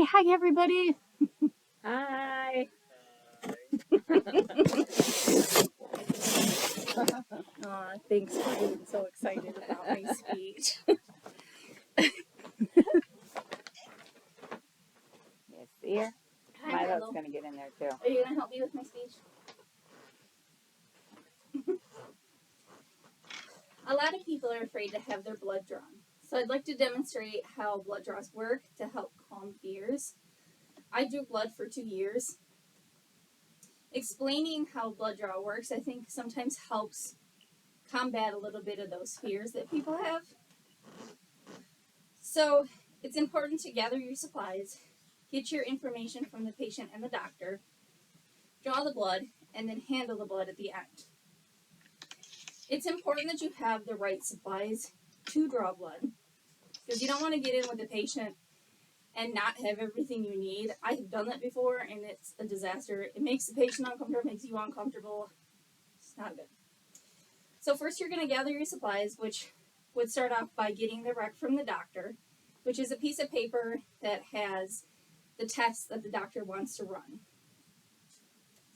Say hi, everybody. Hi. Thanks for being so excited about my speech. You see her? Hi, Milo's Milo. going to get in there too. Are you going to help me with my speech? A lot of people are afraid to have their blood drawn. So I'd like to demonstrate how blood draws work to help calm fears. I drew blood for 2 years. Explaining how blood draw works, I think, sometimes helps combat a little bit of those fears that people have. So it's important to gather your supplies, get your information from the patient and the doctor, draw the blood, and then handle the blood at the end. It's important that you have the right supplies to draw blood, because you don't want to get in with the patient and not have everything you need. I have done that before, and it's a disaster. It makes the patient uncomfortable, makes you uncomfortable. It's not good. So first you're going to gather your supplies, which would start off by getting the rec from the doctor, which is a piece of paper that has the tests that the doctor wants to run.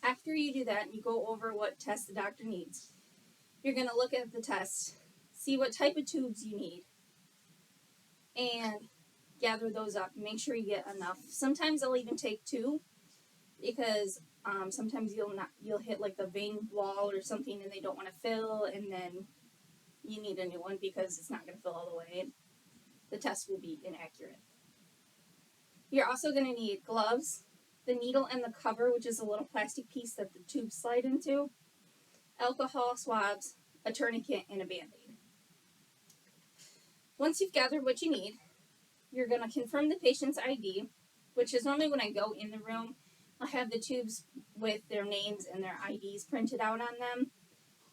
After you do that and you go over what tests the doctor needs, you're going to look at the tests, see what type of tubes you need, and gather those up. Make sure you get enough. Sometimes they'll even take 2, because sometimes you'll hit like the vein wall or something and they don't want to fill, and then you need a new one because it's not going to fill all the way and the test will be inaccurate. You're also going to need gloves, the needle and the cover, which is a little plastic piece that the tubes slide into, alcohol swabs, a tourniquet, and a Band-Aid. Once you've gathered what you need, you're going to confirm the patient's ID, which is normally when I go in the room. I'll have the tubes with their names and their IDs printed out on them.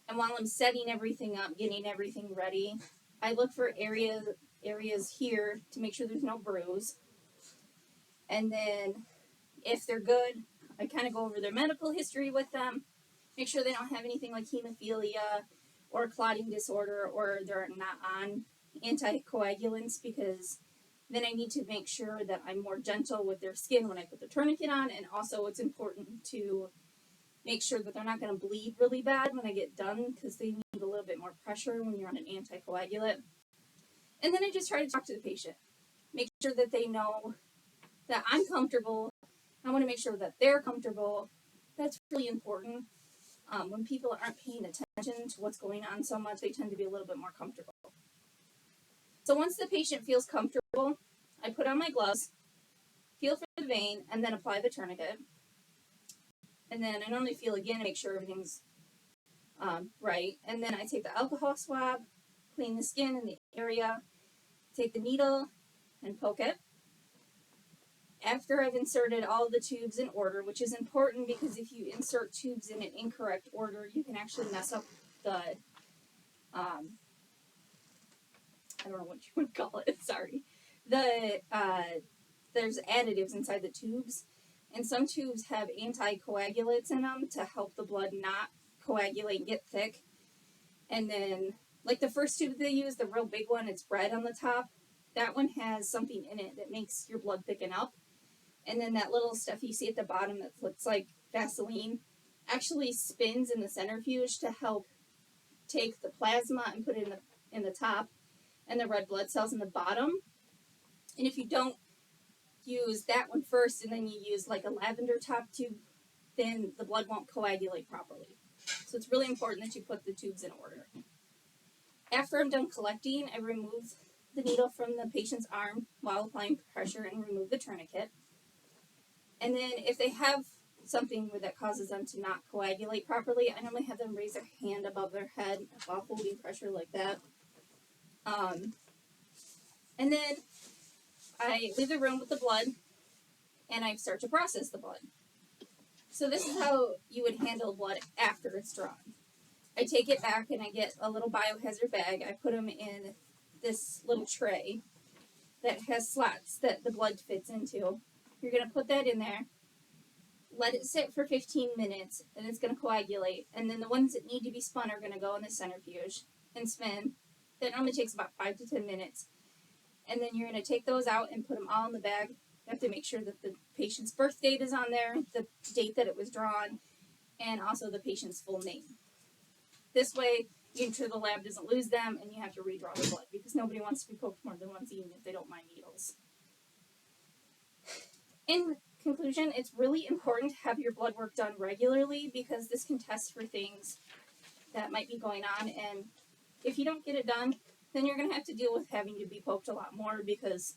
And while I'm setting everything up, getting everything ready, I look for areas here to make sure there's no bruise. And then if they're good, I kind of go over their medical history with them, make sure they don't have anything like hemophilia or clotting disorder, or they're not on anticoagulants, because then I need to make sure that I'm more gentle with their skin when I put the tourniquet on. And also it's important to make sure that they're not going to bleed really bad when I get done, because they need a little bit more pressure when you're on an anticoagulant. And then I just try to talk to the patient, make sure that they know that I'm comfortable. I want to make sure that they're comfortable. That's really important. When people aren't paying attention to what's going on so much, they tend to be a little bit more comfortable. So once the patient feels comfortable, I put on my gloves, feel for the vein, and then apply the tourniquet. And then I normally feel again and make sure everything's right. And then I take the alcohol swab, clean the skin in the area, take the needle and poke it. After I've inserted all the tubes in order, which is important because if you insert tubes in an incorrect order, you can actually mess up the, I don't know what you would call it, sorry. There's additives inside the tubes, and some tubes have anticoagulants in them to help the blood not coagulate and get thick. And then, like the first tube they use, the real big one, it's red on the top, that one has something in it that makes your blood thicken up. And then that little stuff you see at the bottom that looks like Vaseline actually spins in the centrifuge to help take the plasma and put it in the top and the red blood cells in the bottom. And if you don't use that one first and then you use like a lavender top tube, then the blood won't coagulate properly. So it's really important that you put the tubes in order. After I'm done collecting, I remove the needle from the patient's arm while applying pressure and remove the tourniquet. And then if they have something that causes them to not coagulate properly, I normally have them raise their hand above their head while holding pressure like that. And then I leave the room with the blood, and I start to process the blood. So this is how you would handle blood after it's drawn. I take it back and I get a little biohazard bag. I put them in this little tray that has slots that the blood fits into. You're going to put that in there, let it sit for 15 minutes, and it's going to coagulate. And then the ones that need to be spun are going to go in the centrifuge and spin. That normally takes about 5 to 10 minutes. And then you're going to take those out and put them all in the bag You have to make sure that the patient's birth date is on there, the date that it was drawn, and also the patient's full name. This way, you ensure the lab doesn't lose them and you have to redraw the blood because nobody wants to be poked more than once, even if they don't mind needles. In conclusion, it's really important to have your blood work done regularly because this can test for things that might be going on, and if you don't get it done, then you're going to have to deal with having to be poked a lot more because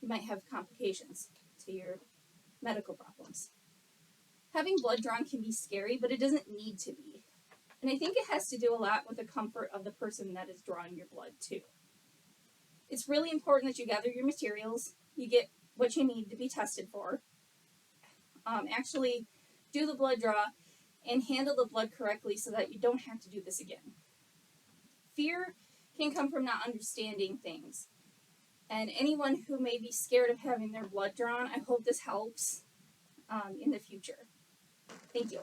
you might have complications to your medical problems. Having blood drawn can be scary, but it doesn't need to be. And I think it has to do a lot with the comfort of the person that is drawing your blood too. It's really important that you gather your materials, you get what you need to be tested for, actually do the blood draw, and handle the blood correctly so that you don't have to do this again. Fear can come from not understanding things. And anyone who may be scared of having their blood drawn, I hope this helps in the future. Thank you.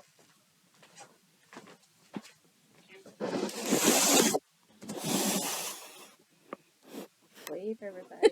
Wave, everybody.